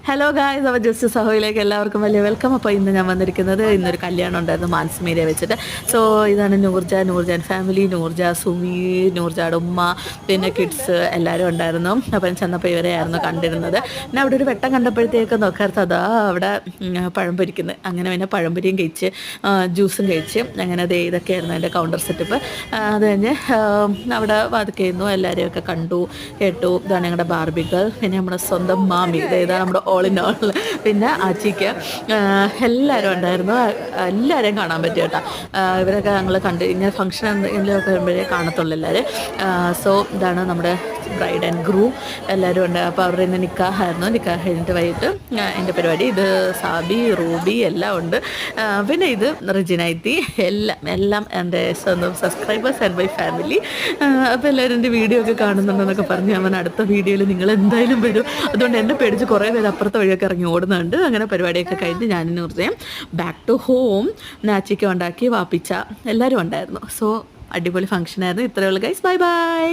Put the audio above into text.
Hello guys, അപ്പോൾ just സഹോയിലേക്ക് എല്ലാവർക്കും വലിയ വെൽക്കം. അപ്പോൾ ഇന്ന് ഞാൻ വന്നിരിക്കുന്നത്, ഇന്നൊരു കല്യാണം ഉണ്ടായിരുന്നു മാൻസ്മീരെ വെച്ചിട്ട്. സോ ഇതാണ് നൂർജാൻ ഫാമിലി, നൂർജ, സുമി, നൂർജയുടെ ഉമ്മ, പിന്നെ കിഡ്സ് എല്ലാവരും ഉണ്ടായിരുന്നു. അപ്പം ചെന്നപ്പോൾ ഇവരെയായിരുന്നു കണ്ടിരുന്നത്. പിന്നെ അവിടെ ഒരു വെട്ടം കണ്ടപ്പോഴത്തേക്ക് നോക്കാത്ത അതാ അവിടെ പഴം പൊരിക്കുന്നത്. അങ്ങനെ പിന്നെ പഴംപൊരിയും കഴിച്ച് ജ്യൂസും കഴിച്ച് അങ്ങനെ ഇതൊക്കെയായിരുന്നു എൻ്റെ കൗണ്ടർ സെറ്റപ്പ്. അത് കഴിഞ്ഞ് അവിടെ വതുക്കുന്നു, എല്ലാവരെയൊക്കെ കണ്ടു കേട്ടു. ഇതാണ് ഞങ്ങളുടെ ബാർബികൾ, പിന്നെ നമ്മുടെ സ്വന്തം മാമി, ഇതാണ് നമ്മുടെ ഓൾ ഇൻ ഓൾ, പിന്നെ ആച്ചിക്ക് എല്ലാവരും ഉണ്ടായിരുന്നു. എല്ലാവരെയും കാണാൻ പറ്റും കേട്ടോ. ഇവരൊക്കെ ഞങ്ങൾ കണ്ട് ഇങ്ങനെ ഫംഗ്ഷൻ എന്തെങ്കിലുമൊക്കെ വരുമ്പോഴേ കാണത്തുള്ളൂ എല്ലാവരും. സോ ഇതാണ് നമ്മുടെ ബ്രൈഡ് ആൻഡ് ഗ്രൂം എല്ലാവരും ഉണ്ട്. അപ്പോൾ അവരുടെ ഇന്ന് നിക്കാഹായിരുന്നു. നിക്കാഹ് കഴിഞ്ഞിട്ട് വൈകിട്ട് എൻ്റെ പരിപാടി. ഇത് സാബി, റൂബി എല്ലാം ഉണ്ട്. പിന്നെ ഇത് റിജിനൈത്തി, എല്ലാം എൻ്റെ സ്വന്തം സബ്സ്ക്രൈബേഴ്സ് ആൻഡ് മൈ ഫാമിലി. അപ്പോൾ എല്ലാവരും എൻ്റെ വീഡിയോ ഒക്കെ കാണുന്നുണ്ടെന്നൊക്കെ പറഞ്ഞ് അവൻ അടുത്ത വീഡിയോയിൽ നിങ്ങൾ എന്തായാലും വരും. അതുകൊണ്ട് എന്നെ പേടിച്ച് കുറേ പേര് അപ്പുറത്തെ വഴിയൊക്കെ ഇറങ്ങി ഓടുന്നുണ്ട്. അങ്ങനെ പരിപാടിയൊക്കെ കഴിഞ്ഞ് ഞാനിന്ന് പറഞ്ഞാൽ ബാക്ക് ടു ഹോം. നാച്ചിക്ക് ഉണ്ടാക്കി വാപ്പിച്ച എല്ലാവരും ഉണ്ടായിരുന്നു. സോ അടിപൊളി ഫംഗ്ഷനായിരുന്നു. ഇത്രയേ ഉള്ളൂ ഗൈസ്. Bye bye.